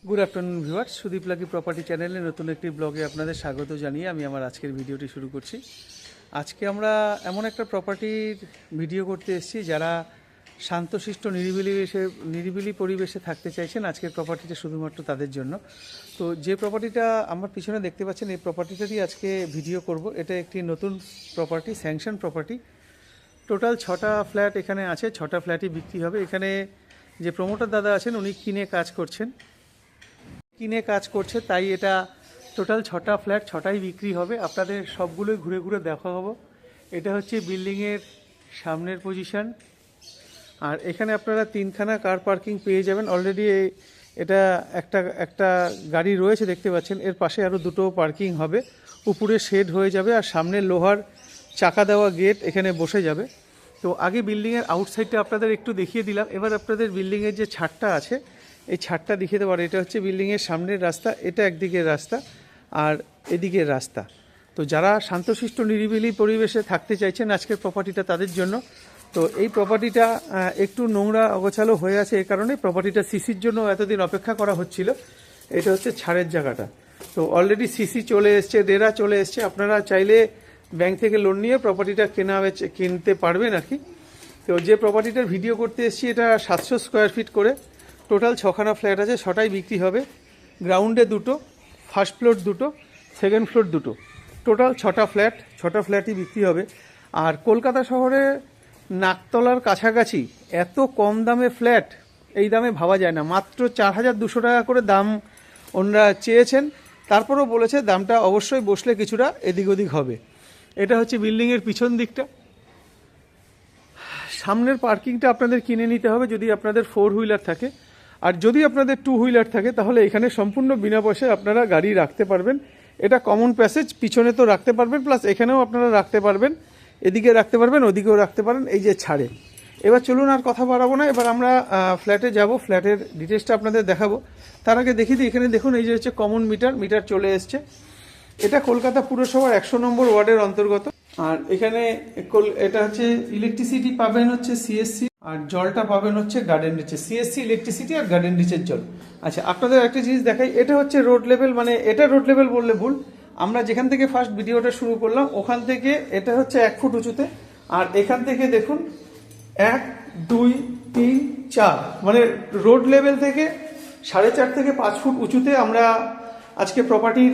Good afternoon viewers, Sudip lucky property চ্যানেলে নতুন একটি ব্লগে আপনাদের স্বাগত জানিয়ে আমি আমার আজকের ভিডিওটি শুরু করছি। আজকে আমরা এমন একটা প্রপার্টির ভিডিও করতে এসেছি যারা শান্তশিষ্ট নিরিবিলি পরিবেশে থাকতে চাইছেন। আজকের প্রপার্টিটা শুধুমাত্র তাদের জন্য। তো যে প্রপার্টিটা আমার পিছনে দেখতে পাচ্ছেন, এই প্রপার্টিটারই আজকে ভিডিও করব। এটা একটি নতুন প্রপার্টি, স্যাংশন প্রপার্টি। টোটাল 6টা ফ্ল্যাট এখানে আছে, 6টা ফ্ল্যাটই বিক্রি হবে। এখানে যে প্রমোটার দাদা আছেন উনি কিনে কাজ করছে, তাই এটা টোটাল 6টা ফ্ল্যাট, 6টাই বিক্রি হবে। আপনাদের সবগুলোই ঘুরে ঘুরে দেখা হবো। এটা হচ্ছে বিল্ডিংয়ের সামনের পজিশন, আর এখানে আপনারা 3খানা কার পার্কিং পেয়ে যাবেন। অলরেডি এটা একটা গাড়ি রয়েছে দেখতে পাচ্ছেন, এর পাশে আরও 2টো পার্কিং হবে। উপরে শেড হয়ে যাবে, আর সামনে লোহার চাকা দেওয়া গেট এখানে বসে যাবে। তো আগে বিল্ডিংয়ের আউটসাইডটা আপনাদের একটু দেখিয়ে দিলাম। এবার আপনাদের বিল্ডিংয়ের যে ছাদটা আছে, এই ছাদটা দেখিয়ে দেবো। এটা হচ্ছে বিল্ডিংয়ের সামনের রাস্তা, এটা একদিকের রাস্তা আর এদিকের রাস্তা। তো যারা শান্তশিষ্ট নিরিবিলি পরিবেশে থাকতে চাইছেন, আজকের প্রপার্টিটা তাদের জন্য। তো এই প্রপার্টিটা একটু নোংরা অগোছালো হয়ে আছে, এই কারণে প্রপার্টিটা সিসির জন্য এতদিন অপেক্ষা করা হচ্ছিল। এটা হচ্ছে ছাড়ের জায়গাটা। তো অলরেডি সিসি চলে এসছে, রেরা চলে এসছে। আপনারা চাইলে ব্যাংক থেকে লোন নিয়ে প্রপার্টিটা কিনতে পারবেন আর কি। তো যে প্রপার্টিটার ভিডিও করতে এসেছি, এটা 700 স্কোয়ার ফিট করে টোটাল 6খানা ফ্ল্যাট আছে, 6টাই বিক্রি হবে। গ্রাউন্ডে 2টো, ফার্স্ট ফ্লোর 2টো, সেকেন্ড ফ্লোর 2টো, টোটাল 6টা ফ্ল্যাট, 6টা ফ্ল্যাটই বিক্রি হবে। আর কলকাতা শহরে নাকতলার কাছাকাছি এত কম দামে ফ্ল্যাট এই দামে ভাবা যায় না। মাত্র 4200 টাকা করে দাম ওনারা চেয়েছেন, তারপরেও বলেছে দামটা অবশ্যই বসলে কিছুটা এদিক ওদিক হবে। এটা হচ্ছে বিল্ডিংয়ের পিছন দিকটা। সামনের পার্কিংটা আপনাদের কিনে নিতে হবে যদি আপনাদের 4 হুইলার থাকে, আর যদি আপনাদের 2 হুইলার থাকে তাহলে এখানে সম্পূর্ণ বিনা পয়সায় আপনারা গাড়ি রাখতে পারবেন। এটা কমন প্যাসেজ, পিছনে তো রাখতে পারবেন, প্লাস এখানেও আপনারা রাখতে পারবেন, এদিকে রাখতে পারবেন, ওদিকেও রাখতে পারেন, এই যে ছাড়ে। এবার চলুন, আর কথা বাড়াবো না, এবার আমরা ফ্ল্যাটে যাব, ফ্ল্যাটের ডিটেলসটা আপনাদের দেখাবো। তার আগে দেখিয়ে দিই, এখানে দেখুন এই যে হচ্ছে কমন মিটার চলে এসছে। এটা কলকাতা পুরসভার 100 নম্বর ওয়ার্ডের অন্তর্গত। আর এখানে এটা হচ্ছে ইলেকট্রিসিটি পাবেন হচ্ছে সিএসসি, আর জলটা পাবেন হচ্ছে গার্ডেন রিচের। সিএসসি ইলেকট্রিসিটি আর গার্ডেন রিচের জল। আচ্ছা, আপনাদের একটা জিনিস দেখাই, এটা হচ্ছে রোড লেভেল, মানে এটা রোড লেভেল বললে ভুল। আমরা যেখান থেকে ফার্স্ট ভিডিওটা শুরু করলাম ওখান থেকে এটা হচ্ছে 1 ফুট উঁচুতে, আর এখান থেকে দেখুন 1 2 3 4, মানে রোড লেভেল থেকে 4.5 থেকে 5 ফুট উঁচুতে আমরা আজকে প্রপার্টির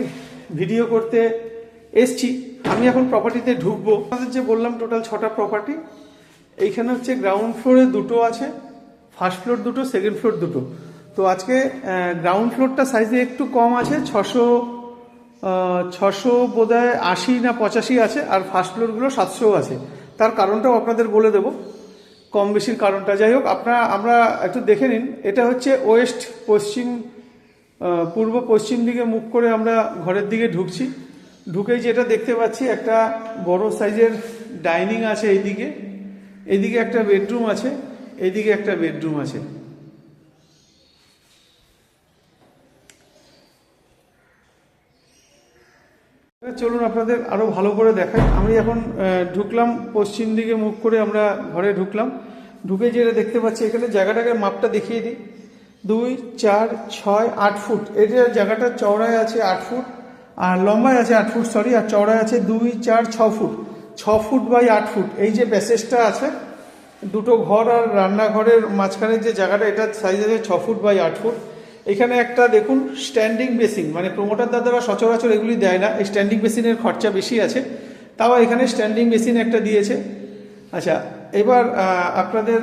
ভিডিও করতে এসছি। আমি এখন প্রপার্টিতে ঢুকবো। আপনাদের যে বললাম টোটাল 6টা প্রপার্টি। এইখানে হচ্ছে গ্রাউন্ড ফ্লোরে 2টো আছে, ফার্স্ট ফ্লোর 2টো, সেকেন্ড ফ্লোর 2টো। তো আজকে গ্রাউন্ড ফ্লোরটা সাইজে একটু কম আছে, 600 বোধহয় 80 না 85 আছে, আর ফার্স্ট ফ্লোরগুলো 700 আছে। তার কারণটাও আপনাদের বলে দেবো, কম বেশির কারণটা। যাই হোক, আমরা একটু দেখে নিন। এটা হচ্ছে ওয়েস্ট, পূর্ব পশ্চিম দিকে মুখ করে আমরা ঘরের দিকে ঢুকছি। ঢুকেই যেটা দেখতে পাচ্ছি, একটা বড় সাইজের ডাইনিং আছে এইদিকে, এইদিকে একটা বেডরুম আছে, এইদিকে একটা বেডরুম আছে। চলুন আপনাদের আরো ভালো করে দেখাই। আমি এখন ঢুকলাম, পশ্চিম দিকে মুখ করে আমরা ঘরে ঢুকলাম। ঢুকে যেটা দেখতে পাচ্ছি, এখানে জায়গাটাকে মাপটা দেখিয়ে দিই। 2 4 6 8 ফুট। এটা জায়গাটা চওড়ায় আছে 8 ফুট, আর লম্বায় আছে 8 ফুট, সরি, আর চওড়ায় আছে 2 4 6 ফুট। 6 foot by 8 foot. এই যে প্যাসেজটা আছে, 2টো ঘর আর রান্নাঘরের মাঝখানে যে জায়গাটা, এটা সাইজ আছে 6 ফুট বাই 8 ফুট। এখানে একটা দেখুন স্ট্যান্ডিং বেসিন, মানে প্রমোটার দাদারা সচরাচর এগুলি দেয় না, এই স্ট্যান্ডিং বেসিনের খরচা বেশি আছে, তাও এখানে স্ট্যান্ডিং বেসিন একটা দিয়েছে। আচ্ছা, এবার আপনাদের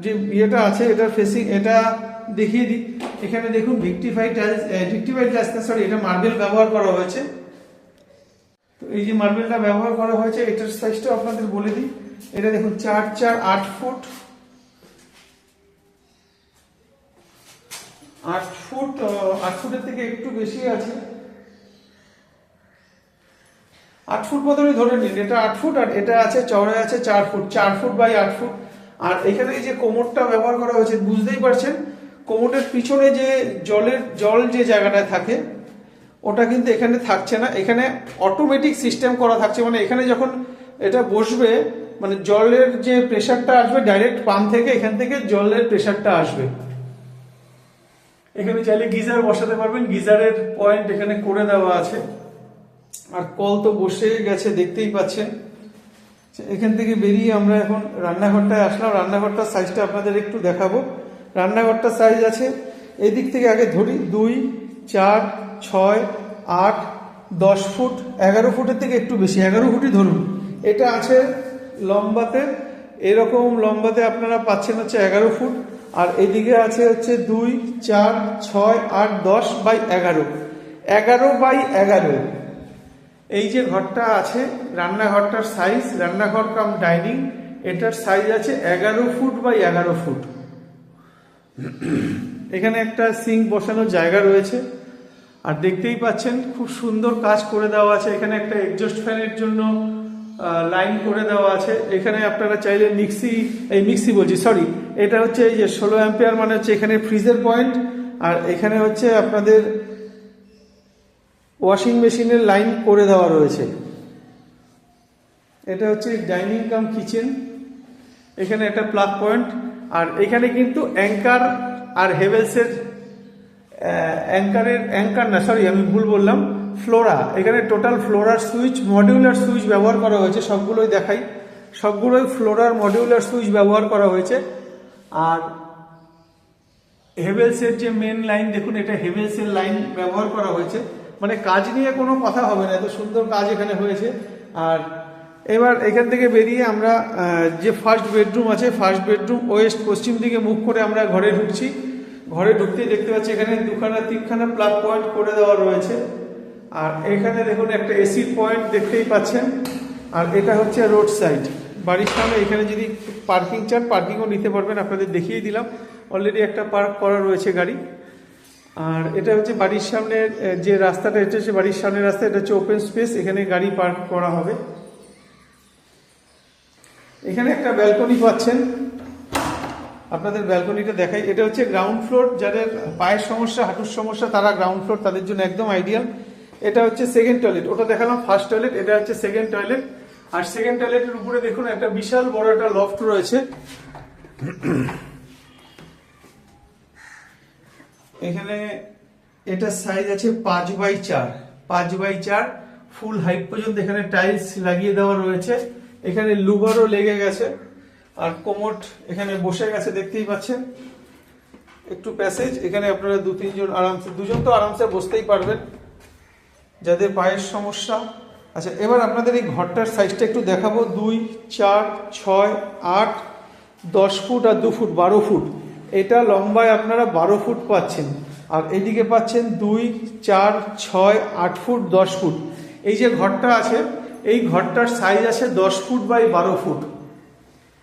যে ইয়েটা আছে, এটা ফেসিং, এটা দেখিয়ে দিই। এখানে দেখুন ভিক্টিফাইড টাইলস না, সরি, এটা মার্বেল ব্যবহার করা হয়েছে। তো এই যে মার্বেলটা ব্যবহার করা হয়েছে, এটার সাইজটা আপনাদের বলে দিই। এটা দেখুন 4 4 8 ফুট, 8 ফুট, 8 ফুটের থেকে একটু বেশি আছে, 8 ফুট মতনই ধরে নিন। এটা 8 ফুট, আর এটা আছে চওড়ায় আছে 4 ফুট, 4 ফুট বাই 8 ফুট। আর এখানে এই যে কোমরটা ব্যবহার করা হয়েছে, বুঝতেই পারছেন কোমরের পিছনে যে জল যে জায়গাটায় থাকে, ওটা কিন্তু এখানে থাকছে না। এখানে অটোমেটিক সিস্টেম করা থাকছে, মানে এখানে যখন এটা বসবে, মানে জলের যে প্রেশারটা আসবে ডাইরেক্ট পাম্প থেকে, এখান থেকে জলের প্রেশারটা আসবে। এখানে চাইলে গিজার বসাতে পারবেন, গিজারের পয়েন্ট এখানে করে দেওয়া আছে। আর কল তো বসে গেছে দেখতেই পাচ্ছেন। এখান থেকে বেরিয়ে আমরা এখন রান্নাঘরটায় আসলাম। রান্নাঘরটার সাইজটা আপনাদের একটু দেখাবো। রান্নাঘরটার সাইজ আছে, এই দিক থেকে আগে ধরি, 2, 4, 6, 8, 10 ফুট, 11 ফুটের থেকে একটু বেশি, 11 ফুটই ধরুন। এটা আছে লম্বাতে, এরকম লম্বাতে আপনারা পাচ্ছেন হচ্ছে 11 ফুট। আর এদিকে আছে হচ্ছে 2, 4, 6, 8, 10 বাই 11, 11 বাই 11। এই যে ঘরটা আছে, রান্নাঘরটার সাইজ, রান্নাঘর কাম ডাইনিং, এটার সাইজ আছে 11 ফুট বাই 11 ফুট। এখানে একটা সিঙ্ক বসানোর জায়গা রয়েছে। আর দেখতেই পাচ্ছেন খুব সুন্দর কাজ করে দেওয়া আছে। এখানে একটা এক্সস্ট ফ্যানের জন্য লাইন করে দেওয়া আছে। এখানে আপনারা চাইলে মিক্সি বলছি, সরি, এটা হচ্ছে এই যে 16 অ্যাম্পিয়ার, মানে হচ্ছে এখানে ফ্রিজের পয়েন্ট। আর এখানে হচ্ছে আপনাদের ওয়াশিং মেশিনের লাইন করে দেওয়া রয়েছে। এটা হচ্ছে ডাইনিং কাম কিচেন, এখানে একটা প্লাগ পয়েন্ট। আর এখানে কিন্তু অ্যাঙ্কার আর হেভেলসের আমি ভুল বললাম, ফ্লোরা, এখানে টোটাল ফ্লোরার সুইচ, মডিউলার সুইচ ব্যবহার করা হয়েছে। সবগুলোই দেখাই, সবগুলোই ফ্লোরার মডিউলার সুইচ ব্যবহার করা হয়েছে। আর হেভেলসের যে মেন লাইন দেখুন, এটা হেভেলসের লাইন ব্যবহার করা হয়েছে। মানে কাজ নিয়ে কোনো কথা হবে না, এত সুন্দর কাজ এখানে হয়েছে। আর এবার এখান থেকে বেরিয়ে আমরা যে ফার্স্ট বেডরুম আছে, ফার্স্ট বেডরুম ওয়েস্ট পশ্চিম দিকে মুখ করে আমরা ঘরে ঢুকছি। ঘরে ঢুকতেই দেখতে পাচ্ছি এখানে 2-3খানা প্লাগ পয়েন্ট করে দেওয়া রয়েছে। আর এখানে দেখুন একটা এসির পয়েন্ট দেখতেই পাচ্ছেন। আর এটা হচ্ছে রোড সাইড, বাড়ির সামনে। এখানে যদি পার্কিং চান, পার্কিংও নিতে পারবেন, আপনাদের দেখিয়ে দিলাম। অলরেডি একটা পার্ক করা রয়েছে গাড়ি। আর এটা হচ্ছে বাড়ির সামনের যে রাস্তাটা, এটা হচ্ছে বাড়ির সামনের রাস্তা, এটা হচ্ছে ওপেন স্পেস, এখানে গাড়ি পার্ক করা হবে। এখানে একটা ব্যালকনি পাচ্ছেন, আপনাদের ব্যালকনিটা দেখাই। এটা হচ্ছে গ্রাউন্ড ফ্লোর, যাদের পায়ের সমস্যা, হাঁটুর সমস্যা, তারা গ্রাউন্ড ফ্লোর, তাদের জন্য একদম আইডিয়াল। এটা হচ্ছে সেকেন্ড টয়লেট, ওটা দেখালাম ফার্স্ট টয়লেট, এটা হচ্ছে সেকেন্ড টয়লেট। আর সেকেন্ড টয়লেটের উপরে দেখুন একটা বিশাল বড় একটা লফট রয়েছে। এখানে এটা সাইজ আছে 5x4, ফুল হাইট পর্যন্ত এখানে টাইলস লাগিয়ে দেওয়া রয়েছে। এখানে লুবারও লেগে গেছে। আর কোমোড এখানে বসে গেছে দেখতেই পাচ্ছেন। একটু প্যাসেজ, এখানে আপনারা 2-3 জন আরামসে, 2 জন তো আরামসে বসতেই পারবেন যাদের পায়ের সমস্যা। আচ্ছা, এবার আপনাদের এই ঘরটার সাইজটা একটু দেখাবো। 2, 4, 6, 8, 10 ফুট আর 2 ফুট, 12 ফুট। এটা লম্বায় আপনারা 12 ফুট পাচ্ছেন। আর এইদিকে পাচ্ছেন 2, 4, 6, 8 ফুট, 10 ফুট। এই যে ঘরটা আছে, এই ঘরটার সাইজ আছে 10 ফুট বাই 12 ফুট,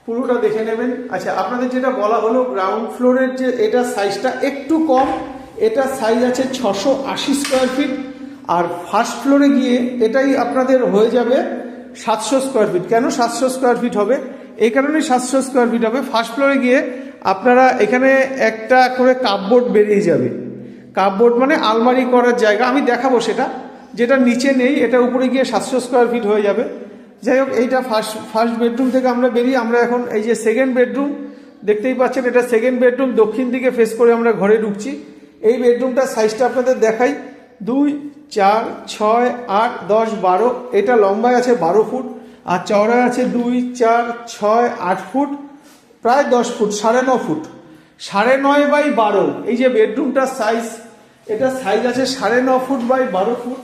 পুরোটা দেখে নেবেন। আচ্ছা, আপনাদের যেটা বলা হলো গ্রাউন্ড ফ্লোরের যে এটা সাইজটা একটু কম, এটা সাইজ আছে 680 স্কোয়ার ফিট। আর ফার্স্ট ফ্লোরে গিয়ে এটাই আপনাদের হয়ে যাবে 700 স্কোয়ার ফিট। কেন 700 স্কোয়ার ফিট হবে? এই কারণেই 700 স্কোয়ার ফিট হবে। ফার্স্ট ফ্লোরে গিয়ে আপনারা এখানে একটা করে কাপবোর্ড বেরিয়ে যাবে। কাপবোর্ড মানে আলমারি করার জায়গা, আমি দেখাবো সেটা, যেটা নিচে নেই, এটা উপরে গিয়ে 700 স্কোয়ার ফিট হয়ে যাবে। যাই হোক, এইটা ফার্স্ট বেডরুম থেকে আমরা বেরিয়ে আমরা এখন এই যে সেকেন্ড বেডরুম দেখতেই পাচ্ছেন, এটা সেকেন্ড বেডরুম, দক্ষিণ দিকে ফেস করে আমরা ঘরে ঢুকছি। এই বেডরুমটার সাইজটা আপনাদের দেখাই। 2, 4, 6, 8, 10, 12, এটা লম্বায় আছে 12 ফুট আর চওড়ায় আছে 2, 4, 6, 8 ফুট, প্রায় 10 ফুট, 9.5 ফুট, 9.5 বাই 12। এই যে বেডরুমটার সাইজ, এটা সাইজ আছে 9.5 ফুট বাই 12 ফুট।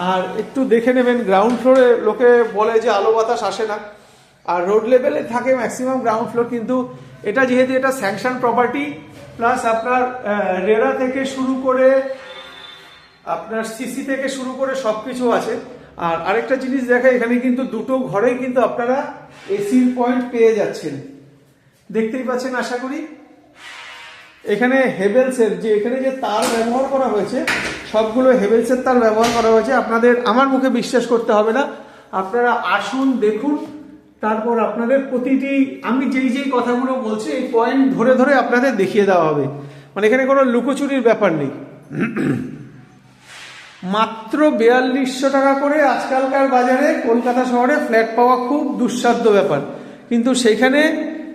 আর একটু দেখে নেবেন, গ্রাউন্ড ফ্লোরে লোকে বলে যে আলো বাতাস আসে না, আর রোড লেভেলে থাকে ম্যাক্সিমাম গ্রাউন্ড ফ্লোর। কিন্তু এটা যেহেতু এটা স্যাংশন প্রপার্টি, প্লাস আপনার রেরা থেকে শুরু করে আপনার সিসি থেকে শুরু করে সবকিছু আছে। আর আরেকটা জিনিস দেখা, এখানে কিন্তু দুটো ঘরেই কিন্তু আপনারা এসির পয়েন্ট পেয়ে যাচ্ছেন, দেখতেই পাচ্ছেন আশা করি। এখানে হেভেলসের যে এখানে যে তার ব্যবহার করা হয়েছে, সবগুলো হেভেলসের তার ব্যবহার করা হয়েছে। আপনাদের আমার মুখে বিশ্বাস করতে হবে না, আপনারা আসুন দেখুন, তারপর আপনাদের প্রতিটি আমি যেই কথাগুলো বলছি এই পয়েন্ট ধরে ধরে আপনাদের দেখিয়ে দেওয়া হবে। মানে এখানে কোনো লুকোচুরির ব্যাপার নেই। মাত্র 4200 টাকা করে আজকালকার বাজারে কলকাতা শহরে ফ্ল্যাট পাওয়া খুব দুঃসাধ্য ব্যাপার। কিন্তু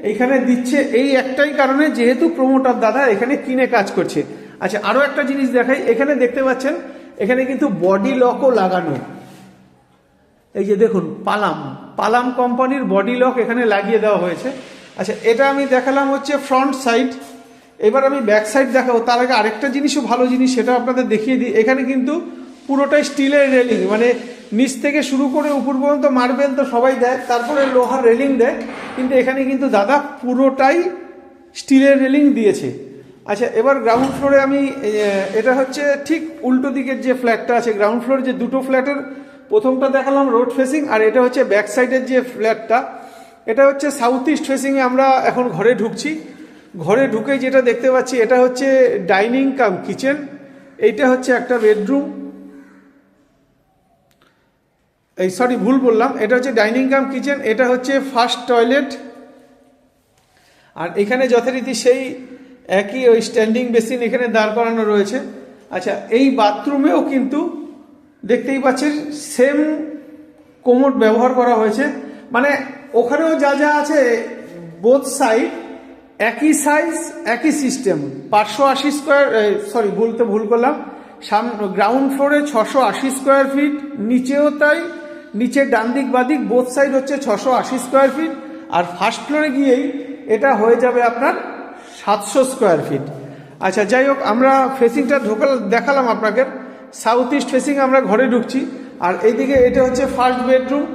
এইখানে দিচ্ছে এই একটাই কারণে, যেহেতু প্রমোটার দাদা এখানে কিনে কাজ করছে। আচ্ছা, আরও একটা জিনিস দেখাই, এখানে দেখতে পাচ্ছেন এখানে কিন্তু বডি লকও লাগানো। এই যে দেখুন, পালাম কোম্পানির বডি লক এখানে লাগিয়ে দেওয়া হয়েছে। আচ্ছা, এটা আমি দেখালাম হচ্ছে ফ্রন্ট সাইড। এবার আমি ব্যাক সাইড দেখাবো। তার আগে আরেকটা জিনিসও ভালো জিনিস, সেটা আপনাদের দেখিয়ে দিই। এখানে কিন্তু পুরোটাই স্টিলের রেলিং, মানে নিচ থেকে শুরু করে উপর পর্যন্ত মার্বেল তো সবাই দেয়, তারপরে লোহার রেলিং দেয়, কিন্তু এখানে কিন্তু দাদা পুরোটাই স্টিলের রেলিং দিয়েছে। আচ্ছা, এবার গ্রাউন্ড ফ্লোরে আমি, এটা হচ্ছে ঠিক উল্টো দিকের যে ফ্ল্যাটটা আছে, গ্রাউন্ড ফ্লোরে যে দুটো ফ্ল্যাটের প্রথমটা দেখালাম রোড ফেসিং, আর এটা হচ্ছে ব্যাক সাইডের যে ফ্ল্যাটটা, এটা হচ্ছে সাউথ ইস্ট ফেসিংয়ে আমরা এখন ঘরে ঢুকছি। ঘরে ঢুকে যেটা দেখতে পাচ্ছি, এটা হচ্ছে ডাইনিং কাম কিচেন, এইটা হচ্ছে একটা বেডরুম, এই সরি ভুল বললাম, এটা হচ্ছে ডাইনিং কাম কিচেন, এটা হচ্ছে ফার্স্ট টয়লেট। আর এখানে যথারীতি সেই একই ওই স্ট্যান্ডিং বেসিন এখানে দাঁড় করানো রয়েছে। আচ্ছা, এই বাথরুমেও কিন্তু দেখতেই পাচ্ছেন সেম কোমোড ব্যবহার করা হয়েছে, মানে ওখানেও যা যা আছে বোথ সাইড একই সাইজ একই সিস্টেম। 580 স্কোয়ার, সরি ভুল করলাম, গ্রাউন্ড ফ্লোরে 680 স্কোয়ার ফিট, নিচেও তাই, নিচে ডান দিক বাদিক বোথ সাইড হচ্ছে 680 স্কোয়ার ফিট, আর ফার্স্ট ফ্লোরে গিয়েই এটা হয়ে যাবে আপনার 700 স্কোয়ার ফিট। আচ্ছা, যাই হোক, আমরা ফেসিংটা দেখালাম আপনাকে, সাউথ ইস্ট ফেসিং আমরা ঘরে ঢুকছি। আর এইদিকে এটা হচ্ছে ফার্স্ট বেডরুম,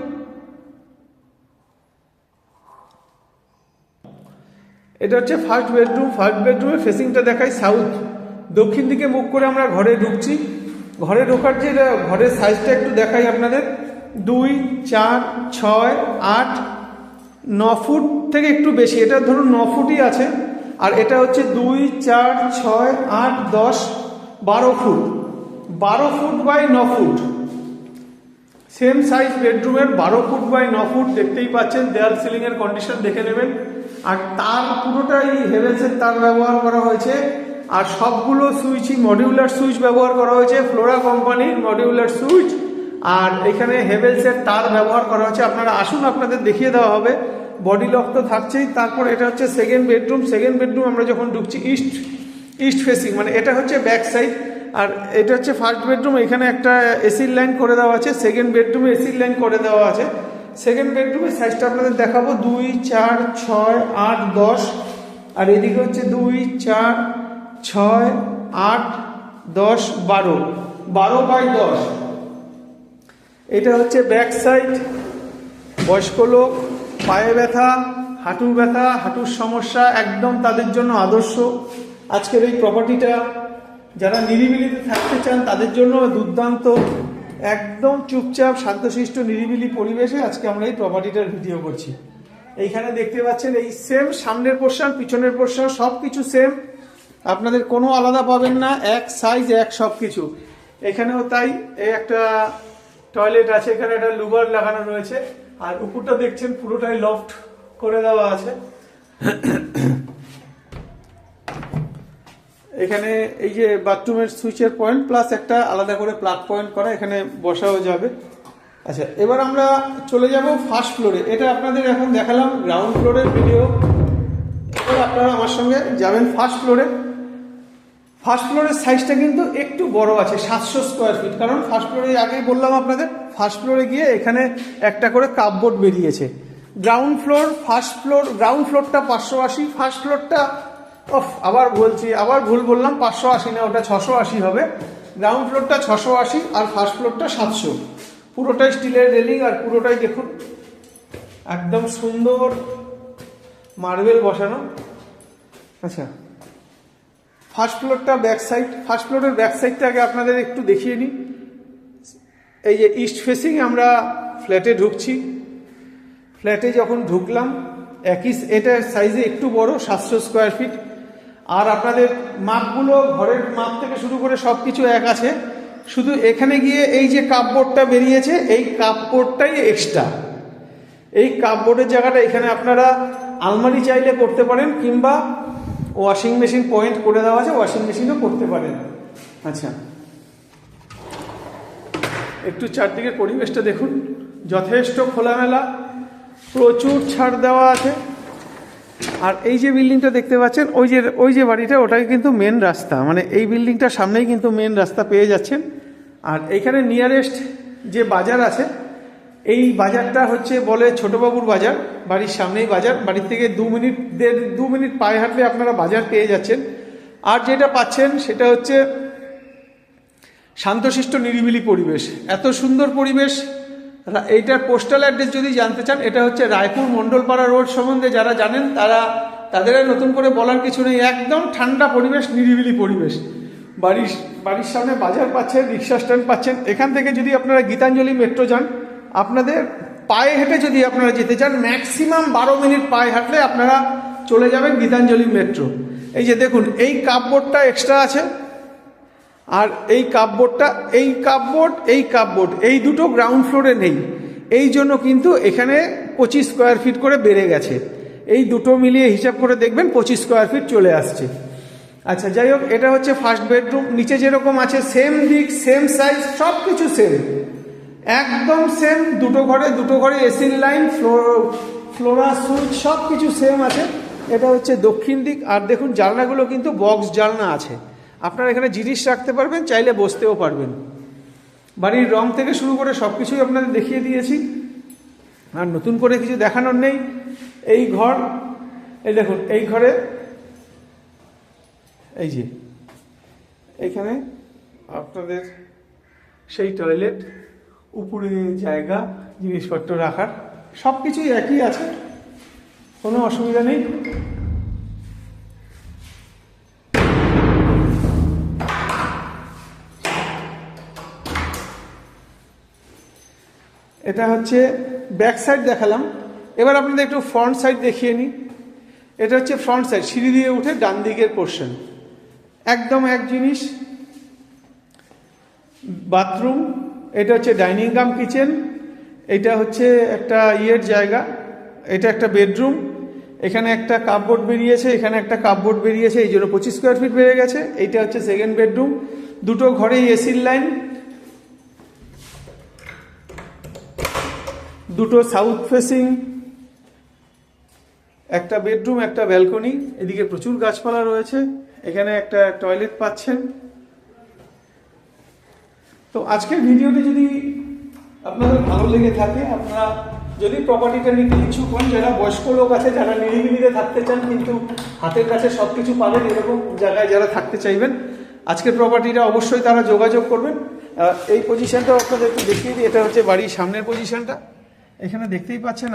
এটা হচ্ছে ফার্স্ট বেডরুম। ফার্স্ট বেডরুমের ফেসিংটা দেখাই সাউথ, দক্ষিণ দিকে মুখ করে আমরা ঘরে ঢুকছি। ঘরে ঢোকার যে ঘরের সাইজটা একটু দেখাই আপনাদের, 2, 4, 6, 8, 9 ফুট থেকে একটু বেশি, এটা ধরুন 9 ফুটই আছে। আর এটা হচ্ছে 2, 4, 6, 8, 10, 12 feet, 12 feet by 9 feet, same size বেডরুমের 12 ফুট বাই 9 ফুট। দেখতেই পাচ্ছেন, দেয়াল সিলিং এর কন্ডিশন দেখে নেবেন। আর তার পুরোটাই হেভেলসের তার ব্যবহার করা হয়েছে, আর সবগুলো সুইচই মডিউলার সুইচ ব্যবহার করা হয়েছে, ফ্লোরা কোম্পানির মডিউলার সুইচ। আর এখানে হেভেলসের তার ব্যবহার করা হয়েছে। আপনারা আসুন, আপনাদের দেখিয়ে দেওয়া হবে। বডি লক তো থাকছেই। তারপর এটা হচ্ছে সেকেন্ড বেডরুম। সেকেন্ড বেডরুম আমরা যখন ঢুকছি ইস্ট ফেসিং, মানে এটা হচ্ছে ব্যাক সাইড। আর এটা হচ্ছে ফার্স্ট বেডরুম, এখানে একটা এসির লাইন করে দেওয়া আছে। সেকেন্ড বেডরুমে এসির লাইন করে দেওয়া আছে। সেকেন্ড বেডরুমের সাইজটা আপনাদের দেখাবো, 2, 4, 6, 8, 10, আর এদিকে হচ্ছে 2, 4, 6, 8, 10, 12 বাই 10। এটা হচ্ছে ব্যাক সাইড। বয়স্ক লোক, পায়ে ব্যথা, হাঁটুর সমস্যা, একদম তাদের জন্য আদর্শ আজকের এই প্রপার্টিটা। যারা নিরিবিলিতে থাকতে চান তাদের জন্য দুর্দান্ত, একদম চুপচাপ শান্তশিষ্ট নিরিবিলি পরিবেশে আজকে আমরা এই প্রপার্টিটার ভিডিও করছি। এইখানে দেখতে পাচ্ছেন এই সেম সামনের পোর্শন, পিছনের পোর্শন সব কিছু সেম, আপনাদের কোনো আলাদা পাবেন না, এক সাইজ এক সব কিছু। এখানেও তাই, এই একটা টয়লেট আছে, এখানে একটা লুবার লাগানো রয়েছে। আর উপরটা দেখছেন পুরোটাই লফট করে দেওয়া আছে। এখানে এই যে বাথরুমের সুইচের পয়েন্ট প্লাস একটা আলাদা করে প্লাগ পয়েন্ট করা, এখানে বসাও যাবে। আচ্ছা, এবার আমরা চলে যাব ফার্স্ট ফ্লোরে। এটা আপনাদের এখন দেখালাম গ্রাউন্ড ফ্লোরের ভিডিও। এবার আপনারা আমার সঙ্গে যাবেন ফার্স্ট ফ্লোরে। ফার্স্ট ফ্লোরের সাইজটা কিন্তু একটু বড় আছে, 700 স্কোয়ার ফিট। কারণ ফার্স্ট ফ্লোরে আগেই বললাম আপনাদের, ফার্স্ট ফ্লোরে গিয়ে এখানে একটা করে কাপবোর্ড বেরিয়েছে। Ground floor, first floor, ground ফ্লোরটা 580, ফার্স্ট ফ্লোরটা আবার ভুল বললাম, 580 না, ওটা 680 হবে। গ্রাউন্ড ফ্লোরটা 680 আর ফার্স্ট ফ্লোরটা 700। পুরোটাই স্টিলের রেলিং, আর পুরোটাই দেখুন একদম সুন্দর মার্বেল বসানো। আচ্ছা, ফার্স্ট ফ্লোরটা ব্যাক সাইড। ফার্স্ট ফ্লোরের ব্যাক সাইডটা আগে আপনাদের একটু দেখিয়ে নিই। এই যে ইস্ট ফেসিং আমরা ফ্ল্যাটে ঢুকছি। ফ্ল্যাটে যখন ঢুকলাম, এটার সাইজে একটু বড়, 700 স্কোয়ার ফিট। আর আপনাদের মাপগুলো ঘরের মাপ থেকে শুরু করে সব কিছু এক আছে, শুধু এখানে গিয়ে এই যে কাপবোর্ডটা বেরিয়েছে, এই কাপবোর্ডটাই এক্সট্রা। এই কাপবোর্ডের জায়গাটা এখানে আপনারা আলমারি চাইলে করতে পারেন, কিংবা ওয়াশিং মেশিন পয়েন্ট করে দেওয়া আছে, ওয়াশিং মেশিনও করতে পারেন। আচ্ছা, একটু চারদিকের পরিবেশটা দেখুন, যথেষ্ট খোলামেলা, প্রচুর ছাড় দেওয়া আছে। আর এই যে বিল্ডিংটা দেখতে পাচ্ছেন, ওই যে বাড়িটা, ওটাই কিন্তু মেন রাস্তা, মানে এই বিল্ডিংটার সামনেই কিন্তু মেন রাস্তা পেয়ে যাচ্ছেন। আর এইখানে নিয়ারেস্ট যে বাজার আছে, এই বাজারটা হচ্ছে বলে ছোটবাবুর বাজার, বাড়ির সামনেই বাজার, বাড়ির থেকে 2 মিনিট পায়ে হাঁটলে আপনারা বাজার পেয়ে যাচ্ছেন। আর যেটা পাচ্ছেন সেটা হচ্ছে শান্তশিষ্ট নিরিবিলি পরিবেশ, এত সুন্দর পরিবেশ। এইটার পোস্টাল অ্যাড্রেস যদি জানতে চান, এটা হচ্ছে রায়পুর মণ্ডলপাড়া রোড সম্বন্ধে যারা জানেন তাদের নতুন করে বলার কিছু নেই, একদম ঠান্ডা পরিবেশ, নিরিবিলি পরিবেশ। বাড়ির সামনে বাজার পাচ্ছেন, রিক্সা স্ট্যান্ড পাচ্ছেন। এখান থেকে যদি আপনারা গীতাঞ্জলি মেট্রো যান, আপনাদের পায়ে হেঁটে যদি আপনারা যেতে চান, ম্যাক্সিমাম 12 মিনিট পায়ে হাঁটলে আপনারা চলে যাবেন গীতাঞ্জলি মেট্রো। এই যে দেখুন, এই কাপবোর্ডটা এক্সট্রা আছে, আর এই কাপবোর্ড এই দুটো গ্রাউন্ড ফ্লোরে নেই, এই জন্য কিন্তু এখানে 25 স্কোয়ার ফিট করে বেড়ে গেছে। এই দুটো মিলিয়ে হিসাব করে দেখবেন 25 স্কোয়ার ফিট চলে আসছে। আচ্ছা, যাই হোক, এটা হচ্ছে ফার্স্ট বেডরুম। নিচে যেরকম আছে সেম দিক, সেম সাইজ, সব কিছু সেম, একদম সেম। দুটো ঘরে এসির লাইন, ফ্লোরা সুইচ সব কিছু সেম আছে। এটা হচ্ছে দক্ষিণ দিক। আর দেখুন, জানলাগুলো কিন্তু বক্স জানলা আছে, আপনারা এখানে জিনিস রাখতে পারবেন, চাইলে বসতেও পারবেন। বাড়ির রং থেকে শুরু করে সব কিছুই আপনাদের দেখিয়ে দিয়েছি, আর নতুন করে কিছু দেখানোর নেই। এই ঘর, এই দেখুন, এই ঘরে এই যে এইখানে আপনাদের সেই টয়লেট, উপরে জায়গা জিনিসপত্র রাখার, সব কিছুই একই আছে, কোনো অসুবিধা নেই। এটা হচ্ছে ব্যাক সাইড দেখালাম, এবার আপনাদের একটু ফ্রন্ট সাইড দেখিয়ে নিই। এটা হচ্ছে ফ্রন্ট সাইড, সিঁড়ি দিয়ে উঠে ডান দিকের পোর্শন, একদম এক জিনিস। বাথরুম, এটা হচ্ছে ডাইনিং কাম কিচেন, এটা হচ্ছে একটা জায়গা, এটা একটা বেডরুম। এখানে একটা কাপবোর্ড বেরিয়েছে, এখানে একটা কাপবোর্ড বেরিয়েছে, এই জন্য 25 স্কোয়ার ফিট বেড়ে গেছে। এইটা হচ্ছে সেকেন্ড বেডরুম, দুটো ঘরেই এসির লাইন, দুটো সাউথ ফেসিং, একটা বেডরুম, একটা ব্যালকনি। এদিকে প্রচুর গাছপালা রয়েছে, এখানে একটা টয়লেট পাচ্ছেন। তো আজকের ভিডিওটি যদি আপনাদের ভালো লেগে থাকে, আপনারা যদি প্রপার্টিটা নিতে ইচ্ছুক হন, যারা বয়স্ক লোক আছে, যারা নিরিবিলিতে থাকতে চান কিন্তু হাতের কাছে সব কিছু পাবেন, এরকম জায়গায় যারা থাকতে চাইবেন, আজকের প্রপার্টিটা অবশ্যই তারা যোগাযোগ করবেন। এই পজিশনটাও আপনাদের একটু দেখিয়ে দিই। এটা হচ্ছে বাড়ির সামনের পজিশনটা। এখানে দেখতেই পাচ্ছেন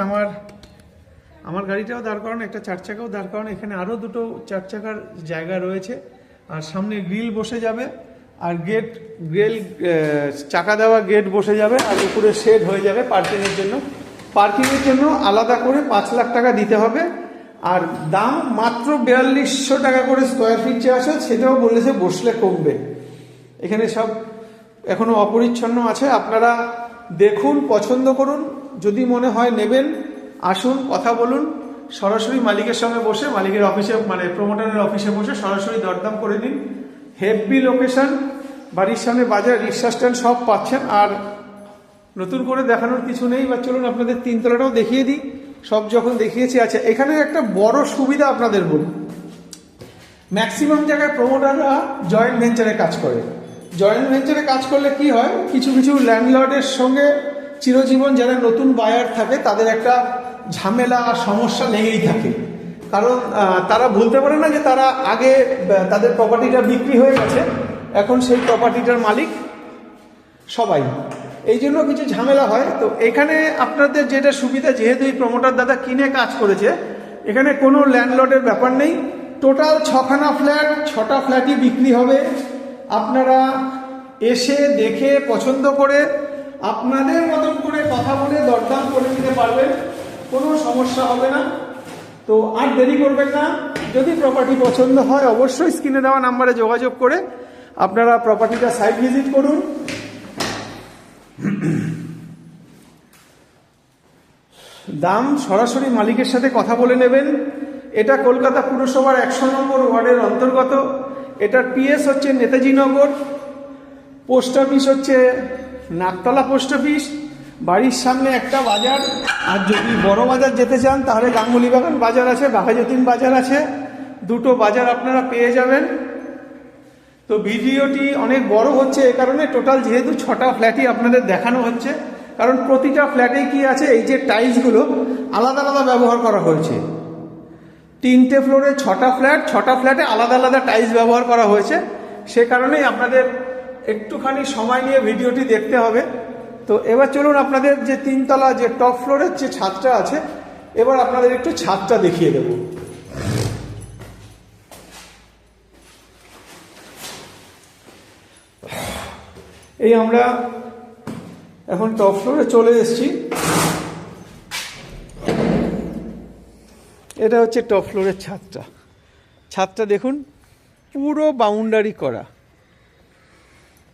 আমার গাড়িটাও দাঁড় করানো, একটা 4 চাকাও দাঁড় করানো, এখানে আরও দুটো 4 চাকার জায়গা রয়েছে। আর সামনে গ্রিল বসে যাবে, আর চাকা দেওয়া গেট বসে যাবে, আর উপরে শেড হয়ে যাবে পার্কিংয়ের জন্য আলাদা করে 5 লাখ টাকা দিতে হবে। আর দাম মাত্র 4200 টাকা করে স্কোয়ার ফিট যে আছে, সেটাও বলেছে বসলে কমবে। এখানে সব এখনো অপরিচ্ছন্ন আছে, আপনারা দেখুন, পছন্দ করুন, যদি মনে হয় নেবেন, আসুন, কথা বলুন, সরাসরি মালিকের সঙ্গে বসে, মালিকের অফিসে, মানে প্রমোটারের অফিসে বসে সরাসরি দরদাম করে নিন। হেভি লোকেশন, বাড়ির সামনে বাজার, রিক্সা স্ট্যান্ড সব পাচ্ছেন। আর নতুন করে দেখানোর কিছু নেই, বা চলুন আপনাদের 3 তলাটাও দেখিয়ে দিই। সব যখন দেখিয়েছি, আচ্ছা, এখানে একটা বড় সুবিধা আপনাদের বলি, ম্যাক্সিমাম জায়গায় প্রমোটাররা জয়েন্ট ভেঞ্চারে কাজ করে। জয়েন্ট ভেঞ্চারে কাজ করলে কি হয়, কিছু ল্যান্ডলর্ডের সঙ্গে চিরজীবন যারা নতুন বায়ার থাকে, তাদের একটা ঝামেলা সমস্যা লেগেই থাকে। কারণ তারা ভুলতে পারে না যে তারা আগে তাদের প্রপার্টিটা বিক্রি হয়ে গেছে, এখন সেই প্রপার্টিটার মালিক সবাই, এই জন্য কিছু ঝামেলা হয়। তো এখানে আপনাদের যেটা সুবিধা, যেহেতু এই প্রমোটার দাদা কিনে কাজ করেছে, এখানে কোনো ল্যান্ডলর্ডের ব্যাপার নেই। টোটাল 6খানা ফ্ল্যাট, 6টা ফ্ল্যাটই বিক্রি হবে। আপনারা এসে দেখে পছন্দ করে আপনাদের মতন করে কথা বলে দরদাম করে নিতে পারবেন, কোনো সমস্যা হবে না। তো আর দেরি করবেন না, যদি প্রপার্টি পছন্দ হয় অবশ্যই স্ক্রিনে দেওয়া নাম্বারে যোগাযোগ করে আপনারা প্রপার্টিটা সাইট ভিজিট করুন। দাম সরাসরি মালিকের সাথে কথা বলে নেবেন। এটা কলকাতা পুরসভার 100 নম্বর ওয়ার্ডের অন্তর্গত। এটার পিএস হচ্ছে নেতাজি নগর, পোস্ট অফিস হচ্ছে নাকতলা পোস্ট অফিস, বাড়ির সামনে একটা বাজার, আর যদি বড় বাজার যেতে চান তাহলে গাঙ্গুলি বাগান বাজার আছে, বাঘাযতীন বাজার আছে, দুটো বাজার আপনারা পেয়ে যাবেন। তো ভিডিওটি অনেক বড় হচ্ছে এ কারণে, টোটাল যেহেতু 6টা ফ্ল্যাটই আপনাদের দেখানো হচ্ছে, কারণ প্রতিটা ফ্ল্যাটেই কি আছে, এই যে টাইলসগুলো আলাদা আলাদা ব্যবহার করা হয়েছে। 3টে ফ্লোরে 6টা ফ্ল্যাট, 6টা ফ্ল্যাটে আলাদা আলাদা টাইলস ব্যবহার করা হয়েছে, সে কারণেই আপনাদের একটুখানি সময় নিয়ে ভিডিওটি দেখতে হবে। তো এবার চলুন আপনাদের যে 3তলা যে টপ ফ্লোরের যে ছাদটা আছে, এবার আপনাদের একটু ছাদটা দেখিয়ে দেব। এই আমরা এখন টপ ফ্লোরে চলে এসেছি। এটা হচ্ছে টপ ফ্লোরের ছাদটা। ছাদটা দেখুন পুরো বাউন্ডারি করা,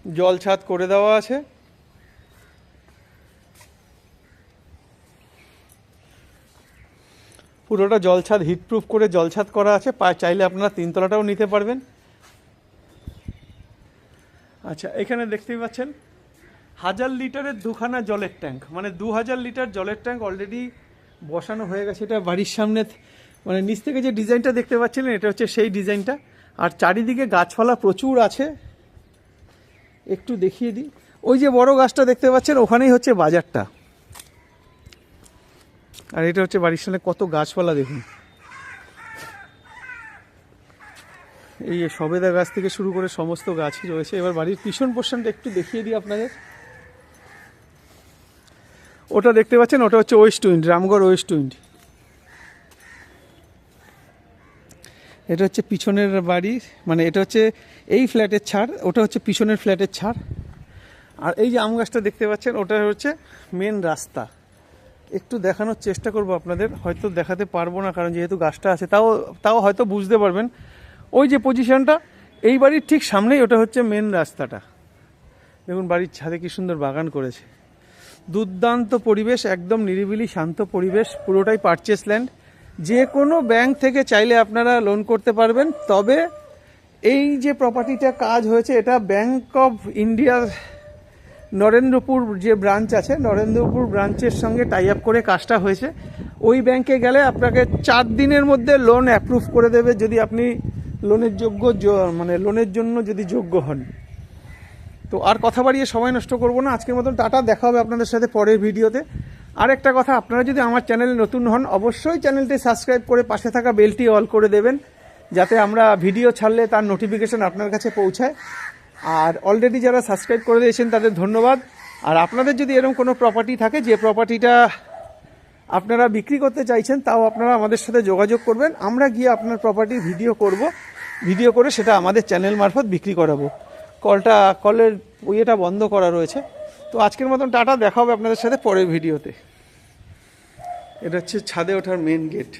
জল ছাদ করে দেওয়া আছে। পুরোটা জল ছাদ হিটপ্রুফ করে জল ছাদ করা আছে, চাইলে আপনারা 3তলাটাও নিতে পারবেন। আচ্ছা, এখানে দেখতেই পাচ্ছেন 1000 লিটারের 2খানা জলের ট্যাঙ্ক, মানে 2000 লিটার জলের ট্যাঙ্ক অলরেডি বসানো হয়ে গেছে। এটা বাড়ির সামনে, মানে নিচ থেকে যে ডিজাইনটা দেখতে পাচ্ছেন এটা হচ্ছে সেই ডিজাইনটা। আর চারিদিকে গাছপালা প্রচুর আছে, একটু দেখিয়ে দিই। ওই যে বড় গাছটা দেখতে পাচ্ছেন ওখানেই হচ্ছে বাজারটা, আর এটা হচ্ছে বাড়ির সামনে কত গাছপালা দেখুন। এই সবেদা গাছ থেকে শুরু করে সমস্ত গাছই রয়েছে। এবার বাড়ির পিছন পোর্শনটা একটু দেখিয়ে দিই আপনাদের। ওটা দেখতে পাচ্ছেন, ওটা হচ্ছে West wind, Ramgarh West wind. এটা হচ্ছে পিছনের বাড়ি, মানে এটা হচ্ছে এই ফ্ল্যাটের ছাড়, ওটা হচ্ছে পিছনের ফ্ল্যাটের ছাড়। আর এই যে আম গাছটা দেখতে পাচ্ছেন ওটা হচ্ছে মেন রাস্তা। একটু দেখানোর চেষ্টা করব আপনাদের, হয়তো দেখাতে পারবো না কারণ যেহেতু গাছটা আছে, তাও হয়তো বুঝতে পারবেন। ওই যে পজিশনটা এই বাড়ির ঠিক সামনেই, ওটা হচ্ছে মেন রাস্তাটা। দেখুন বাড়ির ছাদে কি সুন্দর বাগান করেছে, দুর্দান্ত পরিবেশ, একদম নিরিবিলি শান্ত পরিবেশ, পুরোটাই পারচেস ল্যান্ড। যে কোনো ব্যাংক থেকে চাইলে আপনারা লোন করতে পারবেন। তবে এই যে প্রপার্টিটা কাজ হয়েছে এটা ব্যাংক অফ ইন্ডিয়ার নরেন্দ্রপুর যে ব্রাঞ্চ আছে, নরেন্দ্রপুর ব্রাঞ্চের সঙ্গে টাই আপ করে কাজটা হয়েছে। ওই ব্যাংকে গেলে আপনাকে 4 দিনের মধ্যে লোন অ্যাপ্রুভ করে দেবে যদি আপনি লোনের মানে লোনের জন্য যদি যোগ্য হন। তো আর কথা বাড়িয়ে সময় নষ্ট করব না, আজকের মতন টাটা, দেখা হবে আপনাদের সাথে পরের ভিডিওতে। আর একটা কথা, আপনারা যদি আমার চ্যানেলে নতুন হন অবশ্যই চ্যানেলটি সাবস্ক্রাইব করে পাশে থাকা বেলটি অল করে দেবেন, যাতে আমরা ভিডিও ছাড়লে তার নোটিফিকেশন আপনার কাছে পৌঁছায়। আর অলরেডি যারা সাবস্ক্রাইব করে দিয়েছেন তাদের ধন্যবাদ। আর আপনাদের যদি এরকম কোনো প্রপার্টি থাকে যে প্রপার্টিটা আপনারা বিক্রি করতে চাইছেন, তাও আপনারা আমাদের সাথে যোগাযোগ করবেন, আমরা গিয়ে আপনার প্রপার্টির ভিডিও করব, ভিডিও করে সেটা আমাদের চ্যানেল মারফত বিক্রি করাবো। কলের ইয়েটা বন্ধ করা রয়েছে। তো আজকের মতন টাটা, দেখা হবে আপনাদের সাথে পরের ভিডিওতে। এটা হচ্ছে ছাদে ওঠার মেন গেট।